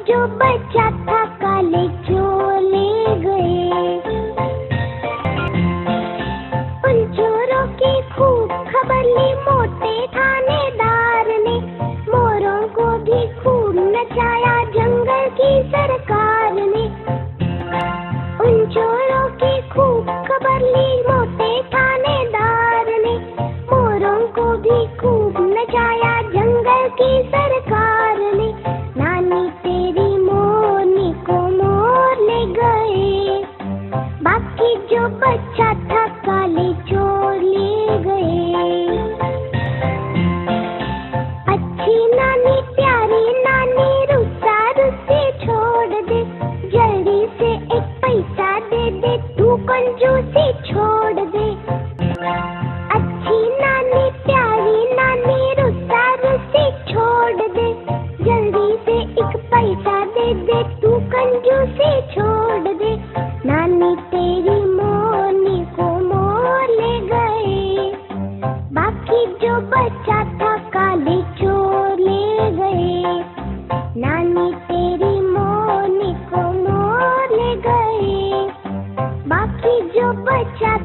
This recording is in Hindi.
जो बचा था काले चोर ले गए। उन चोरों की खूब खबर ली मोटे थानेदार ने, मोरों को भी खूब नचाया जंगल की सरकार ने। उन चोरों की खूब खबर ली मोटे थानेदार ने, मोरों को भी खूब नचाया जंगल की सरकार ने। नानी तेरी मोरनी को मोर ले गए, बाकी जो बचा था काले चोर ले गए। अच्छी नानी प्यारी नानी रुस्सा रुस्सी छोड़ दे, जल्दी से एक पैसा दे दे तू कंजूसी छोड़ दे। अच्छी नानी प्यारी नानी रुस्सा रुस्सी छोड़ दे, जल्दी से एक पैसा दे दे तू कंजूसी छोड़ दे। नानी तेरी मोरनी को मोर ले गए, बाकी जो बचा था काले चोर ले गए। नानी तेरी मोरनी को मोर ले गए, बाकी जो बचा